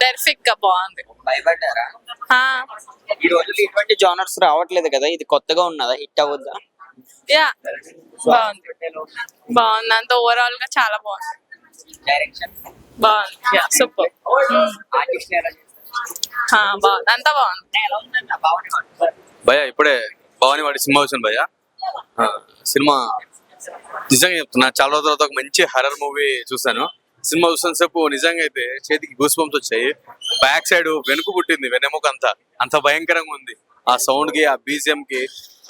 టెర్ఫిక్ గా బాగుంది. భయపడ్డారా? ఆ, ఈ రోజుల్లో ఇటువంటి జోనర్స్ రావట్లేదు కదా, ఇది కొత్తగా ఉన్నదా, హిట్ అవ్వద్దా? యా బాగుంది. బాగుంది అంత ఓవరాల్ గా చాలా బాగుంది. డైరెక్షన్, బాగుంది. Yeah super. ఆర్టిస్ట్ ఎలా చేస్తారు? బాగుంది అంతా బాగుంది. ఎలా ఉందండి ఆ భావన? భయ ఇప్పుడే భవానీ వాడి సినిమా వచ్చింది భయ. సినిమా నిజంగా చెప్తున్నా, చాలా రోజుల తర్వాత ఒక మంచి హర్రర్ మూవీ చూసాను. సినిమా చూసిన సేపు నిజంగా అయితే చేతికి గూస్ బంప్స్ వచ్చాయి. బ్యాక్ సైడ్ వెనుక పుట్టింది, వెన్నెముక అంత భయంకరంగా ఉంది. ఆ సౌండ్ కి, ఆ బీజిఎం కి,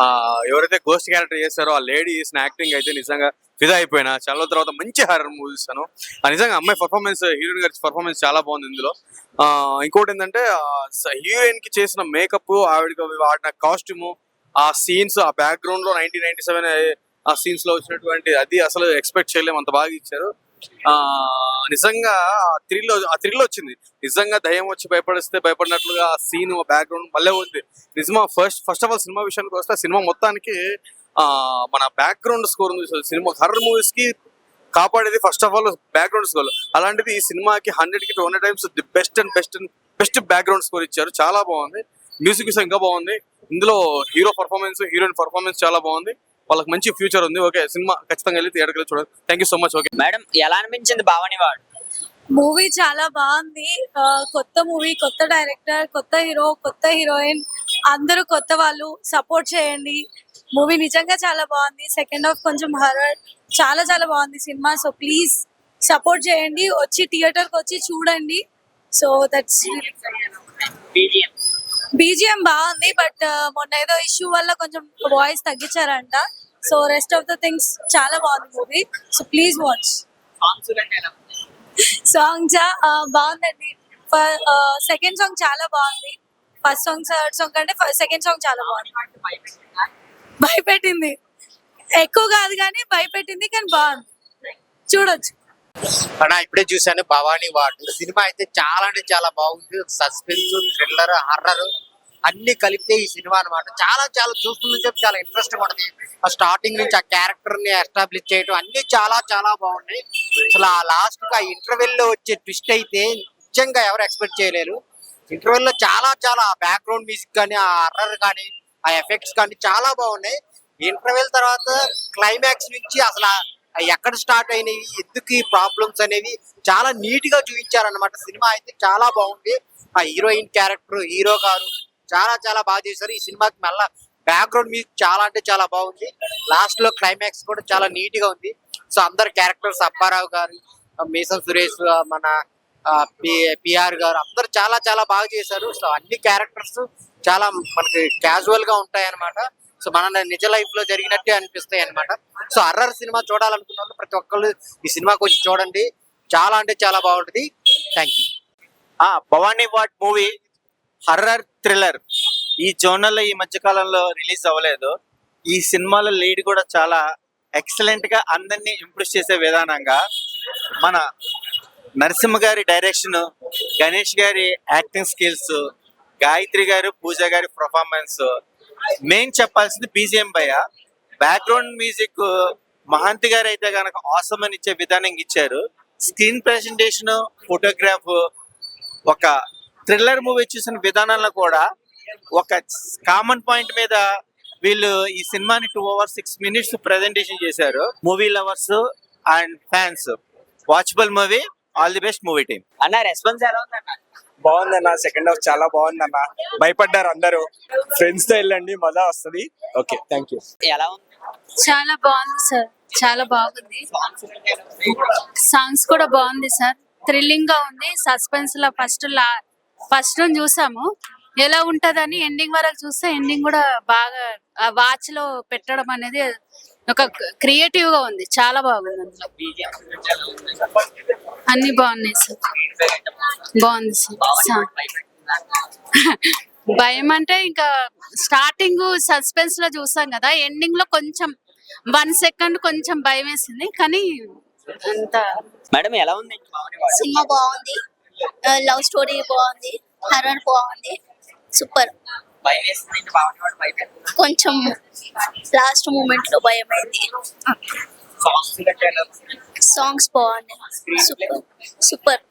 ఆ ఎవరైతే గోస్ట్ క్యారెక్టర్ చేస్తారో ఆ లేడీ చేసిన యాక్టింగ్ అయితే నిజంగా ఫిదా అయిపోయినా. చాలా రోజుల తర్వాత మంచి హర్రర్ మూవీ చూస్తాను. నిజంగా అమ్మాయి పర్ఫార్మెన్స్, హీరోయిన్ గారి పర్ఫార్మెన్స్ చాలా బాగుంది ఇందులో. ఇంకోటి ఏంటంటే హీరోయిన్ కి చేసిన మేకప్, ఆవిడకి వాడిన కాస్ట్యూమ్, ఆ సీన్స్, ఆ బ్యాక్గ్రౌండ్ లో 1997 ఆ సీన్స్ లో వచ్చినటువంటి అది అసలు ఎక్స్పెక్ట్ చేయలేము, అంత బాగా ఇచ్చారు. నిజంగా ఆ థ్రిల్ వచ్చింది. నిజంగా దయ్యం వచ్చి భయపడిస్తే భయపడినట్లుగా ఆ సీన్, బ్యాక్గ్రౌండ్ భలే ఉంది. నిజమా ఫస్ట్ ఆఫ్ ఆల్ సినిమా విషయానికి వస్తే సినిమా మొత్తానికి మన బ్యాక్గ్రౌండ్ స్కోర్ ఉంది. సినిమా హర్రర్ మూవీస్ కి కాపాడేది first of all background score. అలాంటిది ఈ సినిమాకి 100కి 200 times the best background score ఇచ్చారు. చాలా బాగుంది. మ్యూజిక్ ఇంకా బాగుంది. ఇందులో హీరో పర్ఫార్మెన్స్, హీరోయిన్ పర్ఫార్మెన్స్ చాలా బాగుంది. వాళ్ళకి మంచి ఫ్యూచర్ ఉంది. ఓకే, సినిమా ఖచ్చితంగా వెళ్ళి థియేటర్కి వెళ్ళి చూడండి. Thank you so much. Okay madam, ఎలా అనిపించింది భావని వాడు? మూవీ చాలా బాగుంది. కొత్త మూవీ, కొత్త డైరెక్టర్, కొత్త హీరో, కొత్త హీరోయిన్, అందరూ కొత్త వాళ్ళు. సపోర్ట్ చేయండి. మూవీ నిజంగా చాలా బాగుంది. సెకండ్ హాఫ్ కొంచెం హర్రర్, చాలా చాలా బాగుంది సినిమా. సో ప్లీజ్ సపోర్ట్ చేయండి, వచ్చి థియేటర్కి వచ్చి చూడండి. సో దట్స్ బీజిఎం బాగుంది. బట్ మొన్న ఏదో ఇష్యూ వల్ల కొంచెం వాయిస్ తగ్గించారంట. So rest of the things చాలా బాగుంది movie. So please watch. Songs బాగుందండి. సెకండ్ సాంగ్ చాలా బాగుంది. ఫస్ట్ సాంగ్, థర్డ్ సాంగ్ కంటే సెకండ్ సాంగ్ చాలా బాగుంది. భయపెట్టింది, ఎక్కువ కాదు కానీ భయపెట్టింది, కానీ బాగుంది, చూడొచ్చు. అన్నా ఇప్పుడే చూసాను భవానీ వాడు. సినిమా అయితే చాలా అంటే చాలా బాగుంది. సస్పెన్స్, థ్రిల్లర్, హర్రర్ అన్ని కలిపితే ఈ సినిమా అనమాట. చాలా చాలా చూస్తున్న చెప్పి చాలా ఇంట్రెస్టింగ్ ఉంటుంది. ఆ స్టార్టింగ్ నుంచి ఆ క్యారెక్టర్ ని ఎస్టాబ్లిష్ చేయడం అన్ని చాలా చాలా బాగున్నాయి. అసలు ఆ లాస్ట్ ఆ ఇంటర్వెల్ లో వచ్చే ట్విస్ట్ అయితే నిజంగా ఎవరు ఎక్స్పెక్ట్ చేయలేరు. ఇంటర్వెల్ లో చాలా చాలా బ్యాక్గ్రౌండ్ మ్యూజిక్ కానీ, ఆ హర్రర్ కానీ, ఆ ఎఫెక్ట్స్ కానీ చాలా బాగున్నాయి. ఇంటర్వెల్ తర్వాత క్లైమాక్స్ నుంచి అసలు ఎక్కడ స్టార్ట్ అయినవి, ఎందుకు ఈ ప్రాబ్లమ్స్ అనేవి చాలా నీట్ గా చూపించారనమాట. సినిమా అయితే చాలా బాగుంది. ఆ హీరోయిన్ క్యారెక్టర్, హీరో గారు చాలా చాలా బాగా చేశారు. ఈ సినిమాకి మళ్ళా బ్యాక్గ్రౌండ్ మ్యూజిక్ చాలా అంటే చాలా బాగుంది. లాస్ట్ లో క్లైమాక్స్ కూడా చాలా నీట్ గా ఉంది. సో అందరు క్యారెక్టర్స్, అప్పారావు గారు, మీసం సురేష్, మన పిఆర్ గారు అందరు చాలా చాలా బాగా చేశారు. సో అన్ని క్యారెక్టర్స్ చాలా మనకి క్యాజువల్ గా ఉంటాయి అనమాట. సో మన నిజ లైఫ్ లో జరిగినట్టే అనిపిస్తాయి అనమాట. సో హర్రర్ సినిమా చూడాలనుకున్న వాళ్ళు ప్రతి ఒక్కళ్ళు ఈ సినిమాకి వచ్చి చూడండి. చాలా అంటే చాలా బాగుంటుంది. Thank you. Bhavani what movie horror thriller ఈ జోనర్ లో ఈ మధ్య కాలంలో రిలీజ్ అవ్వలేదు. ఈ సినిమాలో లీడ్ కూడా చాలా ఎక్సలెంట్ గా అందరినీ ఇంప్రెస్ చేసే విధానంగా మన నరసింహ గారి డైరెక్షన్, గణేష్ గారి యాక్టింగ్ స్కిల్స్, గాయత్రి గారు, పూజ గారి పర్ఫార్మెన్స్, మెయిన్ చెప్పాల్సింది బీజిఎం భయ. బ్యాక్గ్రౌండ్ మ్యూజిక్ మహాంతి గారు అయితే కనుక ఆసమ్ అని ఇచ్చే విధానం ఇచ్చారు. స్క్రీన్ ప్రెజెంటేషన్, ఫోటోగ్రాఫ్, ఒక థ్రిల్లర్ మూవీ చూసిన విధానంలో కూడా ఒక కామన్ పాయింట్ మీద వీళ్ళు ఈ సినిమాని 2 hours 6 minutes ప్రెజెంటేషన్ చేశారు. Movie lovers and fans watchable movie. All the best movie team. అన్న రెస్పాన్స్ ఎలా ఉందన్న? బాగుందన్న. సెకండ్ హాఫ్ చాలా బాగుందన్న. భయపడ్డారు అందరూ. ఫ్రెండ్స్ తో వెళ్ళండి, మజా వస్తుంది. Okay, thank you. ఎలా ఉంది? చాలా బాగుంది సార్, చాలా బాగుంది. సాంగ్స్ కూడా బాగుంది సార్. థ్రిల్లింగ్ గా ఉంది. సస్పెన్స్ లో ఫస్ట్ చూసాము ఎలా ఉంటదని, ఎండింగ్ వరకు చూస్తే ఎండింగ్ కూడా బాగా వాచ్ లో పెట్టడం అనేది ఒక క్రియేటివ్ గా ఉంది. చాలా బాగుంది. అందులో అన్ని బాగున్నాయి సార్. బాగుంది సార్. భయం అంటే ఇంకా స్టార్టింగ్ సస్పెన్స్ లో చూసాం కదా, ఎండింగ్ లో కొంచెం 1 second కొంచెం భయం వేసింది. కానీ అంత మేడం ఎలా ఉంది? సినిమా బాగుంది. లవ్ స్టోరీ బాగుంది. హర్రర్ బాగుంది. సూపర్. భయం వేస్తుంది భావని వాడు? భయపెడుతుంది కొంచెం లాస్ట్ మూమెంట్ లో భయం అయింది. సాంగ్స్ బాగున్నాయి. Super super.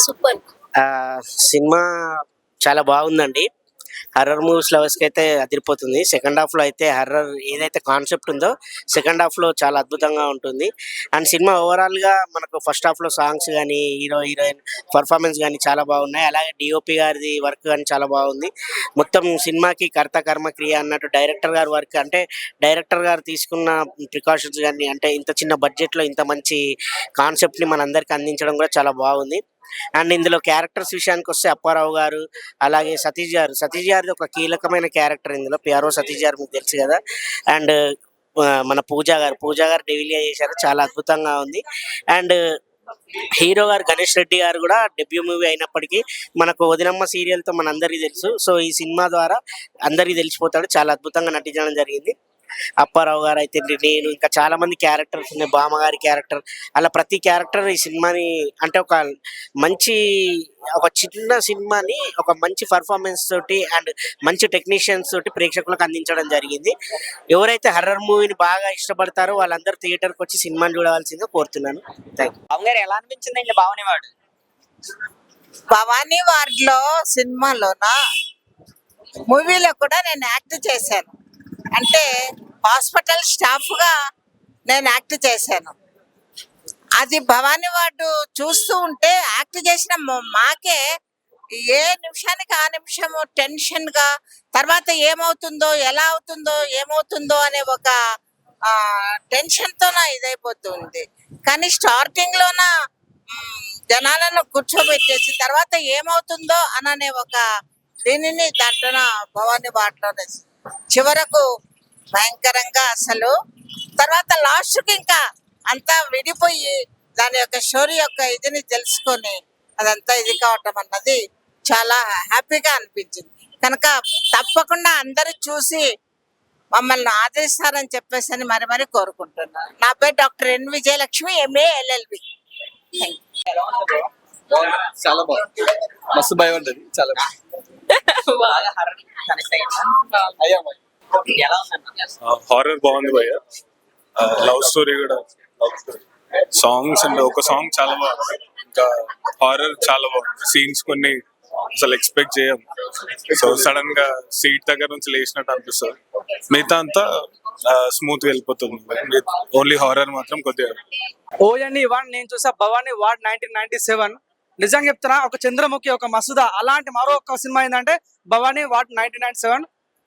సూపర్. సినిమా చాలా బాగుందండి. హర్రర్ మూవీస్ లవర్స్కి అయితే అదిరిపోతుంది. సెకండ్ హాఫ్లో అయితే హర్రర్ ఏదైతే కాన్సెప్ట్ ఉందో సెకండ్ హాఫ్లో చాలా అద్భుతంగా ఉంటుంది. అండ్ సినిమా ఓవరాల్గా మనకు ఫస్ట్ హాఫ్లో సాంగ్స్ కానీ హీరోయిన్ పర్ఫార్మెన్స్ కానీ చాలా బాగున్నాయి. అలాగే డిఓపి గారిది వర్క్ కానీ చాలా బాగుంది. మొత్తం సినిమాకి కర్త కర్మ క్రియ అన్నట్టు డైరెక్టర్ గారి వర్క్, అంటే డైరెక్టర్ గారు తీసుకున్న ప్రికాషన్స్ కానీ, అంటే ఇంత చిన్న బడ్జెట్లో ఇంత మంచి కాన్సెప్ట్ని మనందరికీ అందించడం కూడా చాలా బాగుంది. అండ్ ఇందులో క్యారెక్టర్స్ విషయానికి వస్తే అప్పారావు గారు, అలాగే సతీష్ గారిది ఒక కీలకమైన క్యారెక్టర్ ఇందులో. పిఆర్ఓ సతీష్ గారు మీకు తెలుసు కదా. అండ్ మన పూజా గారు డెవిలియా చేశారు, చాలా అద్భుతంగా ఉంది. అండ్ హీరో గారు గణేష్ రెడ్డి గారు కూడా డెబ్యూ మూవీ అయినప్పటికీ మనకు వదినమ్మ సీరియల్తో మన అందరికీ తెలుసు. సో ఈ సినిమా ద్వారా అందరికీ తెలిసిపోతాడు, చాలా అద్భుతంగా నటించడం జరిగింది. అప్పారావు గారు అయితే, నేను ఇంకా చాలా మంది క్యారెక్టర్స్ ఉన్నాయి, బామ్మగారి క్యారెక్టర్, అలా ప్రతి క్యారెక్టర్ ఈ సినిమాని అంటే ఒక చిన్న సినిమాని ఒక మంచి పర్ఫార్మెన్స్ తోటి అండ్ మంచి టెక్నీషియన్స్ తోటి ప్రేక్షకులకు అందించడం జరిగింది. ఎవరైతే హర్రర్ మూవీని బాగా ఇష్టపడతారో వాళ్ళందరూ థియేటర్కి వచ్చి సినిమాని చూడవలసిందిగా కోరుతున్నాను. Thank you. బాబు గారు ఎలా అనిపించిందండి భవానీ వాడు? భవానీ వార్డ్లో సినిమాలోన మూవీలో కూడా నేను యాక్ట్ చేశాను. అంటే హాస్పిటల్ స్టాఫ్గా నేను యాక్ట్ చేశాను. అది భవానీ వార్డు చూస్తూ ఉంటే యాక్ట్ చేసిన మాకే ఏ నిమిషానికి ఆ నిమిషము టెన్షన్గా, తర్వాత ఏమవుతుందో ఎలా అవుతుందో ఏమవుతుందో అనే ఒక టెన్షన్తోన ఇదైపోతుంది. కానీ స్టార్టింగ్లోన జనాలను కూర్చోబెట్టేసి తర్వాత ఏమవుతుందో అననే ఒక దీనిని దాంట్లో భవానీ వార్డులోనే చివరకు భయంకరంగా అసలు, తర్వాత లాస్ట్కి ఇంకా అంతా విడిపోయి దాని యొక్క స్టోరీ యొక్క ఇదిని తెలుసుకొని అదంతా ఇది కావటం అన్నది చాలా హ్యాపీగా అనిపించింది. కనుక తప్పకుండా అందరూ చూసి మమ్మల్ని ఆదరిస్తారని చెప్పేసి అని మరి కోరుకుంటున్నాను. నా పేరు doctor N Vijayalakshmi, MA LLB. చాలా బాగుంది, మస్తు భయం ఉంటుంది. చాలా బాగా హర్రర్ కనెక్ట్ అయ్యా. ఎలా ఉందన్న? హారర్ బాగుంది భయ్య, లవ్ స్టోరీ కూడా, సాంగ్స్ అండ్ ఒక సాంగ్ చాలా బాగుంది, ఇంకా హారర్ చాలా బాగుంది. సీన్స్ కొన్ని అసలు ఎక్స్పెక్ట్ చేయం, సో సడన్ గా సీట్ దగ్గర నుంచి లేచినట్టు అనిపిస్తుంది. మిగతా అంతా స్మూత్ గా వెళ్ళిపోతుంది. ఓన్లీ హారర్ మాత్రం కొద్దిగా. ONE1 నేను చూసా, భవానీ వార్డ్ 1997. నిజంగా చెప్తున్నా, ఒక చంద్రముఖి, ఒక మసూదా, అలాంటి మరో ఒక సినిమా ఏంటంటే భవానీ వార్డ్ 1997.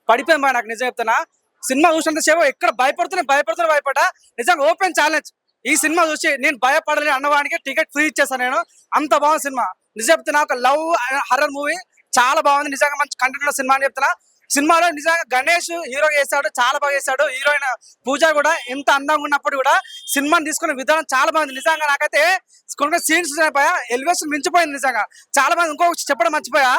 పడిపోయింది బాగా. నాకు నిజం చెప్తున్నా, సినిమా చూసినంత సేపు ఎక్కడ భయపడ్డా. నిజంగా ఓపెన్ ఛాలెంజ్, ఈ సినిమా చూసి నేను భయపడలేని అన్నవానికి టికెట్ ఫ్రీ ఇచ్చేసాను నేను. అంత బాగుంది సినిమా. నిజం చెప్తున్నా, ఒక లవ్ హర్రర్ మూవీ చాలా బాగుంది. నిజంగా మంచి కంటెంట్ ఉన్న సినిమా అని చెప్తున్నా. సినిమాలో నిజంగా గణేష్ హీరో చేశాడు, చాలా బాగా చేశాడు. హీరోయిన్ పూజ కూడా ఎంత అందంగా ఉన్నప్పుడు కూడా సినిమాని తీసుకునే విధానం చాలా బాగుంది. నిజంగా నాకైతే కొన్ని సీన్స్ ఎలివేషన్ మించిపోయింది. నిజంగా చాలా బాగుంది. ఇంకొక చెప్పడం మర్చిపోయా,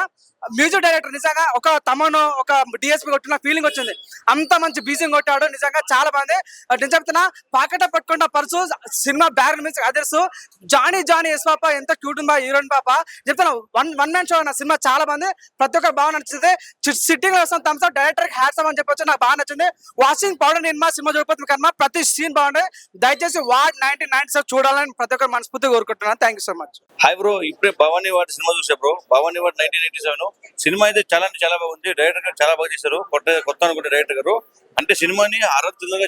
మ్యూజిక్ డైరెక్టర్ నిజంగా ఒక తమను ఒక డిఎస్పీ కొట్టిన ఫీలింగ్ వచ్చింది. అంత మంచి బీజింగ్ కొట్టాడు. నిజంగా చాలా బాగుంది. నేను చెప్తున్నా, పాకెట పట్టుకున్న పర్సు సినిమా బ్యాగ్ నుంచి అదర్స్ జానీ ఎస్ పాప ఎంత క్యూట్ ఉందా హీరోయిన్ పాప. చెప్తున్నా, వన్ మ్యాన్ షో అన్న సినిమా చాలా బాగుంది. ప్రతి ఒక్కరు బాగా నచ్చింది. సిట్టింగ్ లో వస్తాం థమ్స్ అప్, డైరెక్టర్ హ్యాట్స్ అని చెప్పొచ్చు. నాకు బాగా నచ్చింది. వాషింగ్ పౌడర్ నేను సినిమా చూడకపోతుంది కన్నా ప్రతి సీన్ బాగుంది. దయచేసి వార్డ్ 1997 చూడాలని ప్రతి ఒక్కరు మనస్ఫూర్తిగా కోరుకుంటున్నాను. Thank you so much. Hi bro, ఇప్పుడే భవానీ వార్డ్ సినిమా చూసా బ్రో. భవానీ వార్డ్ 1987 సినిమా అయితే చాలా బాగుంది. డైరెక్టర్ గారు చాలా బాగా చేశారు. కొత్త అనుకుంటే డైరెక్టర్ గారు అంటే సినిమాని గా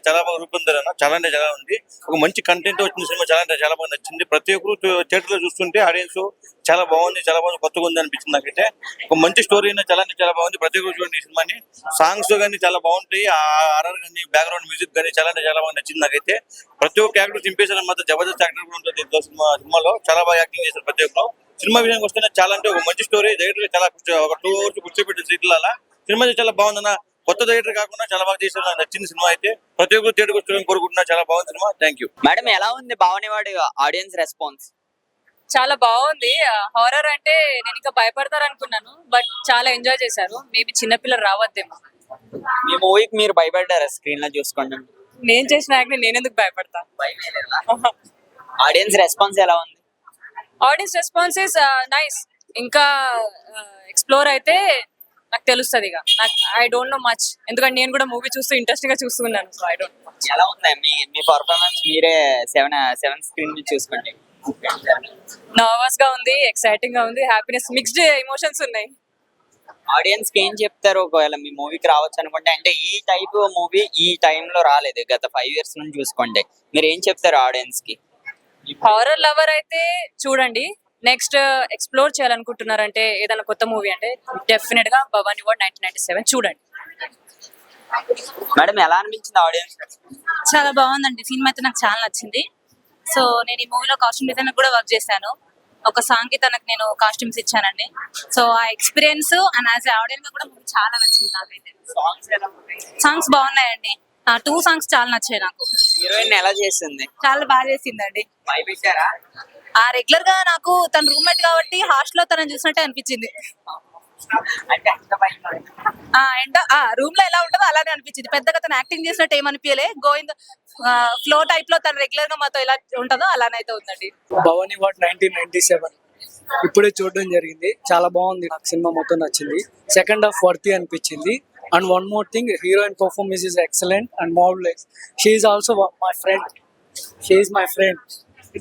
చాలా బాగా రూపొందారన్న. చాలా ఉంది. ఒక మంచి కంటెంట్ వచ్చిన సినిమా చాలా బాగా నచ్చింది. ప్రతి ఒక్కరు థియేటర్ లో చూస్తుంటే ఆడియన్స్ చాలా బాగుంది, కొత్తగా ఉంది అనిపించింది నాకైతే. ఒక మంచి స్టోరీ అయినా చాలా బాగుంది. ప్రతి ఒక్కరు చూడండి ఈ సినిమాని. సాంగ్స్ కానీ చాలా బాగుంటాయి, ఆర్ఆర్ కానీ బ్యాక్గ్రౌండ్ మ్యూజిక్ కానీ చాలా బాగా నచ్చింది నాకైతే. ప్రతి ఒక్క యాక్టర్ చింపేశారు, మాత్రం జబర్దస్త్ యాక్టర్ కూడా ఉంటుంది సినిమాలో. చాలా బాగా యాక్టింగ్ చేశారు ప్రతి ఒక్కరు. సినిమా విషయానికి వస్తే చాలా అంటే ఒక మంచి స్టోరీ. డైరెక్టర్ చాలా ఒక 2 hours కూర్చోబెట్టిన సీట్ల సినిమా చాలా బాగుందన్న. కొత్త డైరెక్టర్ కాకుండా చాలా బాగా చేశారు. నాకు నచ్చింది సినిమా అయితే. ప్రతి ఒక్కరు థియేటర్కి వచ్చి కోరుకుంటున్నా. చాలా బాగుంది సినిమా. Thank you. మేడం, ఎలా ఉంది భవానీ వాడి ఆడియన్స్ రెస్పాన్స్? చాలా బాగుంది. హారర్ అంటే నేను ఇంకా భయపడతారు అనుకున్నాను, బట్ చాలా ఎంజాయ్ చేశారు. మేబీ చిన్నపిల్లలు రావద్దేమో. మీ మూవీకి మీరు భయపడ్డారా స్క్రీన్ లో చూసుకోండి? నేను చేసిన యాక్ట్ నేను ఎందుకు భయపడతా. ఆడియన్స్ రెస్పాన్స్ ఎలా ఉంది? Audience response is nice. ఇంకా ఎక్స్ప్లోర్ అయితే నాకు తెలుస్తుంది. ఇక నాకు ఐ డోంట్ నో మచ్, ఎందుకంటే నేను కూడా మూవీ చూస్తూ ఇంట్రెస్టింగ్ గా చూస్తున్నాను. So I don't know. ఎలా ఉంది మీ పర్ఫార్మెన్స్? మీరే 7 స్క్రీన్ చూసుకోండి. నర్వస్ గా ఉంది, ఎక్సైటింగ్ గా ఉంది, హ్యాపీనెస్, మిక్స్డ్ ఎమోషన్స్ ఉన్నాయి. ఆడియన్స్ కి ఏం చెప్తారు ఒకవేళ మీ మూవీకి రావచ్చు అనుకుంటే? అంటే ఈ టైప్ మూవీ ఈ time లో రాలేదు, గత 5 years నుంచి చూసుకుంటే. మీరు ఏం చెప్తారు ఆడియన్స్ కి? హారర్ లవర్ అయితే చూడండి. నెక్స్ట్ ఎక్స్ప్లోర్ చేయాలనుకుంటున్నారంటే ఏదైనా కొత్త మూవీ అంటే డెఫినెట్ గా భవానీ వార్డ్ 1997 చూడండి. మేడం ఎలా అనిపించింది ఆడియన్స్? చాలా బాగుందండి, సినిమా అయితే నాకు చాలా నచ్చింది. సో నేను ఈ మూవీలో కాస్ట్యూమ్ డిజైనర్ కూడా వర్క్ చేశాను. ఒక సాంగ్ కి తనకు నేను కాస్ట్యూమ్స్ ఇచ్చానండి. సో ఆ ఎక్స్పీరియన్స్ అండ్ యాజ్ ఆడియన్స్ కూడా మూవీ చాలా నచ్చింది నాకైతే. సాంగ్స్ బాగున్నాయండి. 2 సాంగ్స్ చాలా నచ్చాయి నాకు. హీరోయిన్ ఎలా చేసింది? చాలా బాగా చేసిందండి. భయపెట్టారా? రెగ్యులర్ గా నాకు తన రూమ్మేట్ కాబట్టి హాస్టల్ లో తనని చూసినట్టే అనిపించింది. అంటే అంత భయం. అండ్ రూమ్ లో ఎలా ఉంటుందో అలానే అనిపించింది. పెద్దగా తను యాక్టింగ్ చేసినట్టు ఏమనిపించలే. గోవింద్ ఫ్లో టైప్ లో తను రెగ్యులర్ గా మాతో ఎలా ఉంటుందో అలానే అయితే ఉందండి. భవానీ వార్డ్ 1997 ఇప్పుడే చూడడం జరిగింది. చాలా బాగుంది, నాకు సినిమా మొత్తం నచ్చింది. సెకండ్ హాఫ్ వర్తి అనిపించింది. And one more thing, heroine performance is excellent and marvellous. She is also my friend. She is my friend.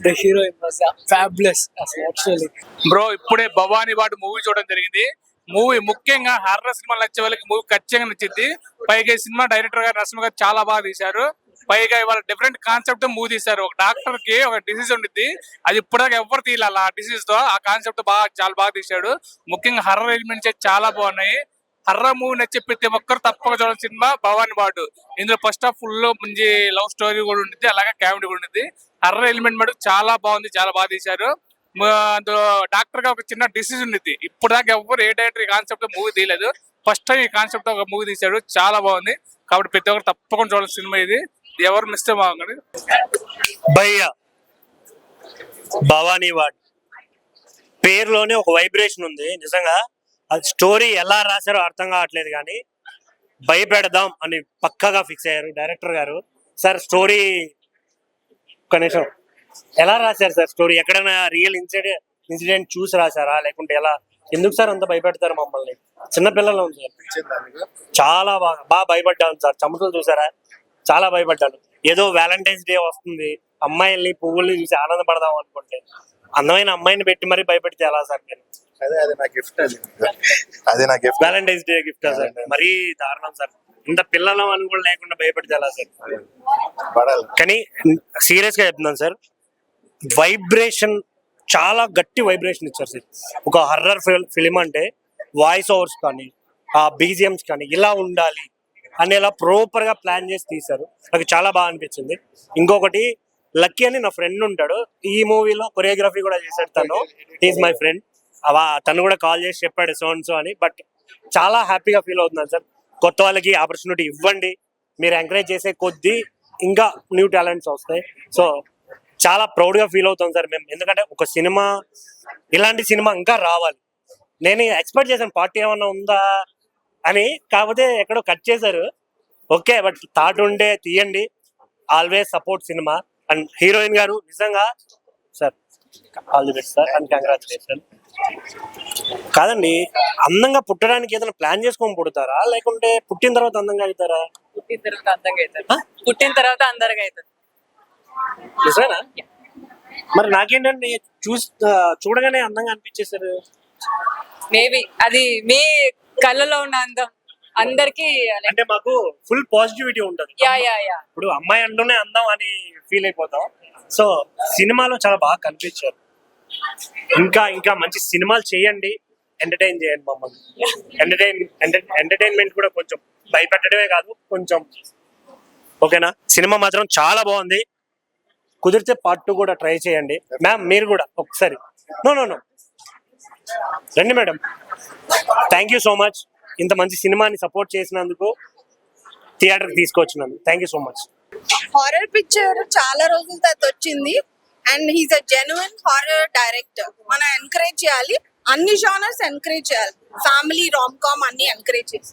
The heroine was fabulous actually. Bro ఇప్పుడే భవానీ వార్డ్ మూవీ చూడడం జరిగింది. మూవీ ముఖ్యంగా horror సినిమాలు నచ్చే వాళ్ళకి movie ఖచ్చితంగా నచ్చింది. పైగా ఈ సినిమా డైరెక్టర్ గారు నరసింహ గారు చాలా బాగా తీశారు. పైగా ఇవాళ డిఫరెంట్ కాన్సెప్ట్ మూవీ తీశారు. ఒక డాక్టర్ కి ఒక డిసీజ్ ఉండిద్ది, అది ఇప్పటిదాకా ఎవరు తీయాలి ఆ డిసీజ్ తో. ఆ కాన్సెప్ట్ చాలా బాగా తీశాడు. ముఖ్యంగా హర్రర్ ఎలిమెంట్స్ చాలా బాగున్నాయి. హర్రర్ మూవీ నచ్చే ప్రతి ఒక్కరు తప్పక చూడాల్సిన సినిమా భవానీ వార్డ్. ఇందులో ఫస్ట్ హాఫ్ ఫుల్ మంచి లవ్ స్టోరీ కూడా ఉండిద్ది, అలాగే కామెడీ కూడా ఉండిద్ది. హర్రర్ ఎలిమెంట్ మటుకు చాలా బాగుంది, చాలా బాగా తీశారు. అందులో డాక్టర్ గా ఒక చిన్న డిసీజ్ ఉండిద్ది, ఇప్పుడు దాకా ఎవరు ఏ డైరెక్టర్ ఈ కాన్సెప్ట్ మూవీ తీయలేదు. ఫస్ట్ టైం ఈ కాన్సెప్ట్ ఒక మూవీ తీశాడు, చాలా బాగుంది. కాబట్టి ప్రతి ఒక్కరు తప్పకుండా చూడాల్సిన సినిమా ఇది, ఎవరు మిస్ బాగుంది. భయ్యా భవానీ వార్డ్ పేరులోనే ఒక వైబ్రేషన్ ఉంది. నిజంగా అది స్టోరీ ఎలా రాశారో అర్థం కావట్లేదు, కానీ భయపెడదాం అని పక్కాగా ఫిక్స్ అయ్యారు డైరెక్టర్ గారు. సార్ స్టోరీ కనీసం ఎలా రాశారు సార్? స్టోరీ ఎక్కడైనా రియల్ ఇన్సిడెంట్ చూసి రాశారా, లేకుంటే ఎలా? ఎందుకు సార్ అంత భయపెడతారు మమ్మల్ని? చిన్నపిల్లలు ఉంది సార్. చాలా బాగా భయపడ్డాను సార్. చెమటలు చూసారా? చాలా భయపడ్డాను. ఏదో వ్యాలంటైన్స్ డే వస్తుంది, అమ్మాయిల్ని పువ్వుల్ని చూసి ఆనందపడదాం అనుకుంటే అందమైన అమ్మాయిని పెట్టి మరీ భయపెడితే ఎలా సార్? మీరు వ్యాలంటైన్స్ డే గిఫ్ట్ సార్? మరీ దారుణం సార్. ఇంత పిల్లలు అని కూడా లేకుండా భయపెడితే ఎలా సార్? కానీ సీరియస్ గా చెప్తున్నాను సార్, వైబ్రేషన్ చాలా గట్టి వైబ్రేషన్ ఇచ్చారు సార్. ఒక హర్రర్ ఫిలిం అంటే వాయిస్ ఓవర్స్ కానీ ఆ బీజిఎమ్స్ కానీ ఇలా ఉండాలి అనేలా ప్రాపర్ గా ప్లాన్ చేసి తీశారు. నాకు చాలా బాగా అనిపించింది. ఇంకొకటి, లక్కీ అని నా ఫ్రెండ్ ఉంటాడు, ఈ మూవీలో కొరియోగ్రఫీ కూడా చేశాడు. తను ఈజ్ మై ఫ్రెండ్. తను కూడా కాల్ చేసి చెప్పాడు సో అండ్ సో అని. బట్ చాలా హ్యాపీగా ఫీల్ అవుతున్నాను సార్. కొత్త వాళ్ళకి ఆపర్చునిటీ ఇవ్వండి, మీరు ఎంకరేజ్ చేసే కొద్దీ ఇంకా న్యూ టాలెంట్స్ వస్తాయి. సో చాలా ప్రౌడ్ గా ఫీల్ అవుతాం సార్ మేము, ఎందుకంటే ఒక సినిమా, ఇలాంటి సినిమా ఇంకా రావాలి. నేను ఎక్స్పెక్ట్ చేశాను పార్టీ ఏమన్నా ఉందా అని, కాకపోతే ఎక్కడో కట్ చేశారు. ఓకే, బట్ థాట్ ఉండే తీయండి. Always support cinema. And heroine గారు నిజంగా sir all the best sir and congratulation. కాదండి, అందంగా పుట్టడానికి ఏదైనా ప్లాన్ చేసుకొని పుడతారా, లేకుంటే పుట్టిన తర్వాత అందంగా అవుతారా? పుట్టిన తర్వాత అందంగా అవుతారు, పుట్టిన తర్వాత అందరిగా అవుతారు. నిజమేనా? మరి నాకేంటంటే చూడగానే అందంగా అనిపించేశారు. మేబీ అది మీ కళ్ళలో ఉన్న అందం అందరికి. అంటే మాకు ఫుల్ పాజిటివిటీ ఉంటది. ఇప్పుడు అమ్మాయి అంటూనే అందం అని ఫీల్ అయిపోతాం. సో సినిమాలో చాలా బాగా కనిపించారు. ఇంకా ఇంకా మంచి సినిమాలు చేయండి, ఎంటర్టైన్ చేయండి మమ్మల్ని. ఎంటర్టైన్మెంట్ కూడా కొంచెం భయపెట్టడమే కాదు, కొంచెం ఓకేనా? సినిమా మాత్రం చాలా బాగుంది. కుదిరితే పార్ట్ 2 కూడా ట్రై చేయండి. మ్యామ్ మీరు కూడా ఒకసారి నో రండి madam. Thank you so much, ఇంత మంచి సినిమాని సపోర్ట్ చేసినందుకు, థియేటర్కి తీసుకొచ్చినందుకు thank you so much. Horror picture చాలా రోజుల తర్వాత వచ్చింది and he's a genuine horror director. మనం ఎంకరేజ్ చేయాలి, అన్ని జానర్స్ ఎంకరేజ్ చేయాలి. ఫ్యామిలీ, రామ్ కామ్ అన్ని ఎంకరేజ్ చేయాలి.